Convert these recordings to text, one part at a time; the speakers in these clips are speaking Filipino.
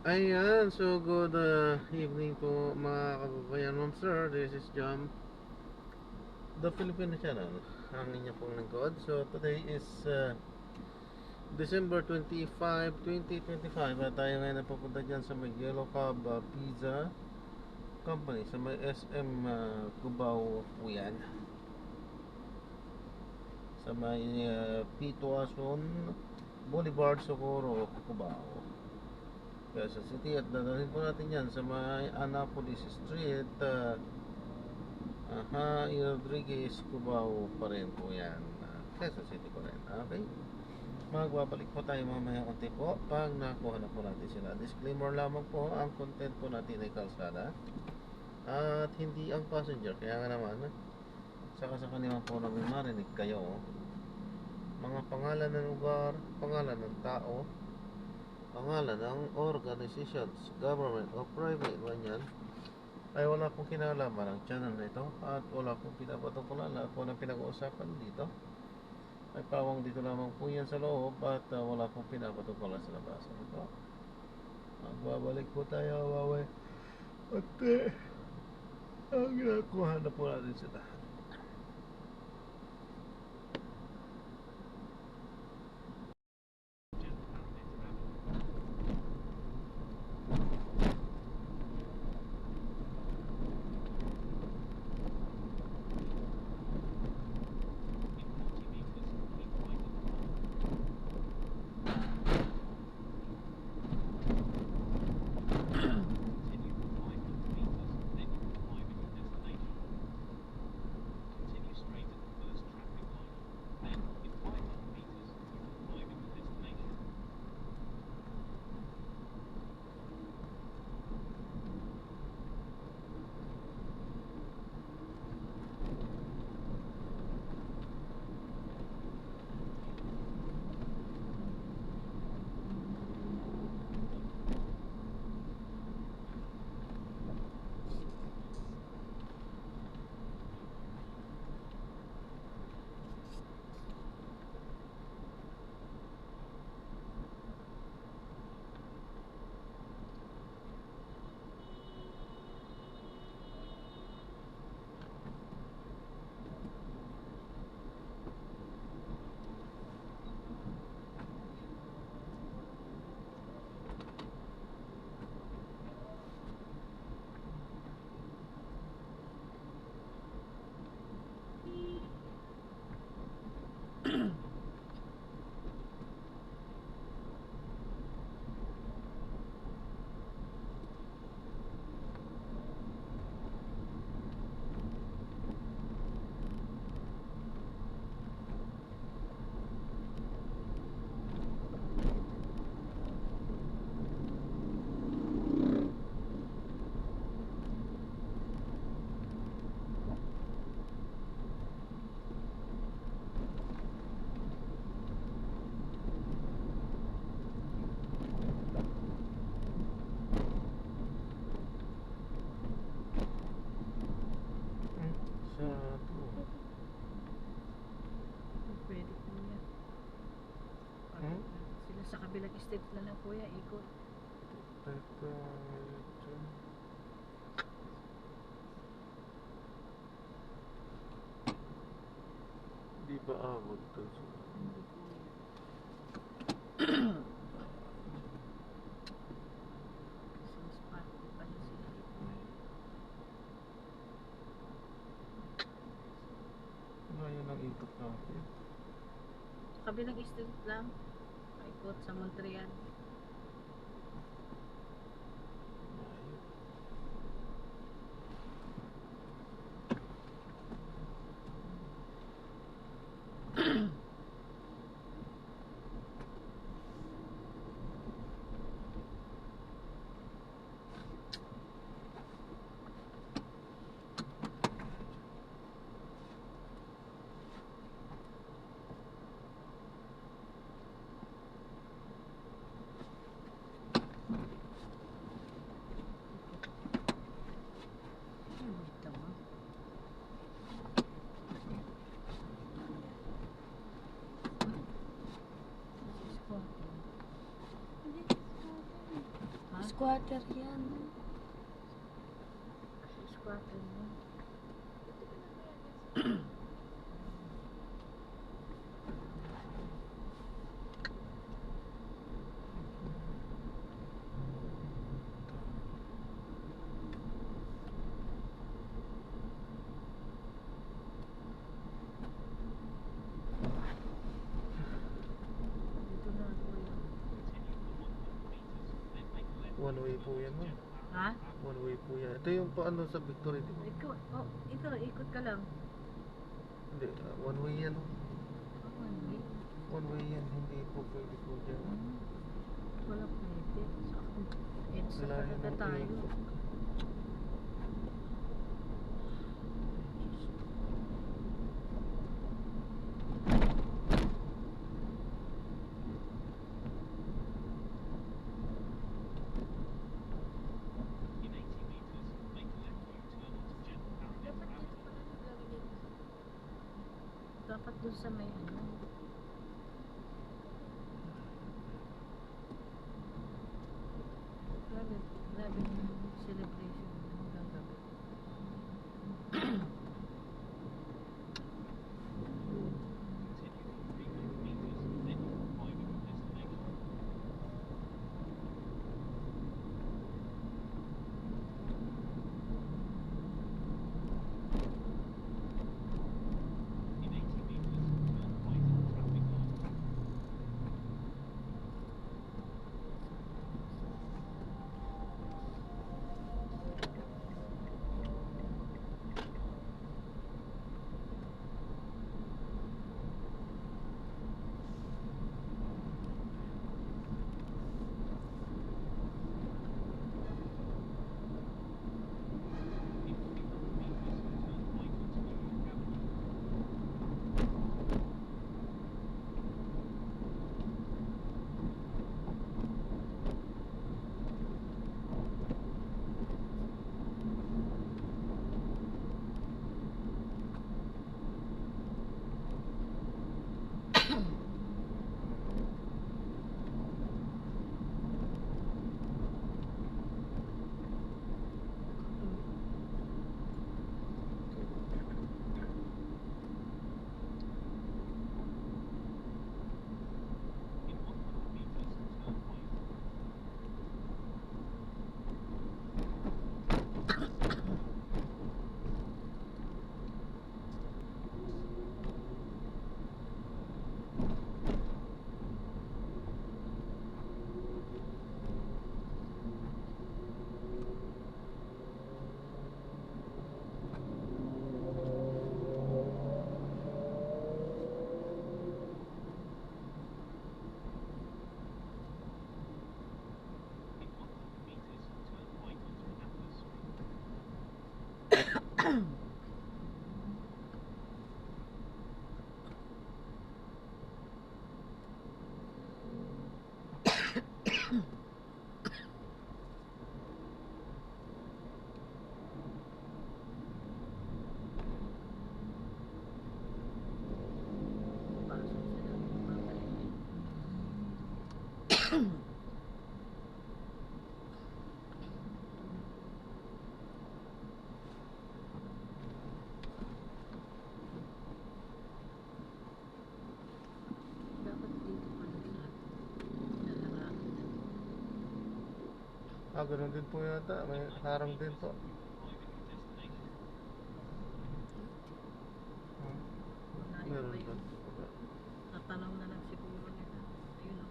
Ayan, so good evening po mga kababayan, ma'am sir. This is Jam, the Filipino channel, ang inyong pong lingkod. So today is December 25, 2025 at tayo ngayon napapunta dyan sa may Yellow Cab Pizza Company sa may SM Cubao po yan. Sa may Pituason Boulevard, Socorro, Cubao, Quezon City. At dadalhin po natin yan sa may Annapolis Street, Rodriguez, Cubao pa rin po yan. Quezon City pa rin. Okay? Magbabalik po tayo mamaya konti po pag nakuha na po natin sila. Disclaimer lamang po, ang content po natin ay kalsada at hindi ang passenger. Kaya nga naman, saka sa kanila po namin marinig kayo mga pangalan ng lugar, pangalan ng tao, pangalan ng organizations, government o private man yan, ay wala pong kinalaman ang channel na ito at wala pong pinapatukulan. Lahat po ng pinag-uusapan dito ay pawang dito lamang po yan sa loob at wala pong pinapatukulan sa labas. Ito, magbabalik po tayo mamaya at ang ginagawa na po natin sila. Sa Pwede po yan. Sila sa kabilang state na lang kuya, ikot. ito, di ba abot dun sa Hindi po yan. Isang spot po pala sila dito. ngayon ang ikot natin. Sa kabilang state lang, ikot sa Montreal. Squatter yan. Squatter yun. Dito na ako yun. One way po yan, ma'am. Ha? One way po yan. Ito yung paano sa Victory, di ba? Ito, ikot ka lang. Hindi, one way yan. One way. One way yan, hindi po pwede po dyan. Wala pwede. So, EDSA Layo talaga ng tayo. ikot. Dapat dun sa may ano. Grabe, grabe yung celebration ng gagabi. Pasok sila, babalik. Dapat dito pa lang lahat. Lalarangan na. Ganun din po yata. May harang din po. Wala yun Meron pa ba? yun. Natanaw na lang siguro nila. Ayun o.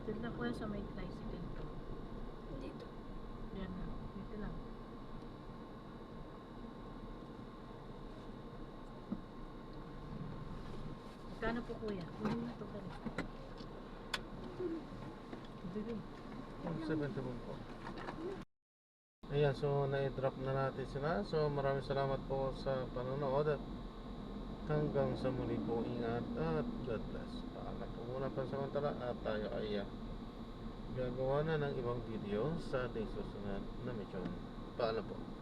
Tignan ko yan sa may tricycle ko. Dito. Yan na. Dito lang. Kano po kuya? Kunin na to ka rin. Bili. 71 po. Ayan, so na-drop na natin sila. So maraming salamat po sa panonood at hanggang sa muli po, ingat at God bless. Paalam po muna pansamantala at tayo ay gagawa na ng ibang video sa ating susunod na mission. Paalam po.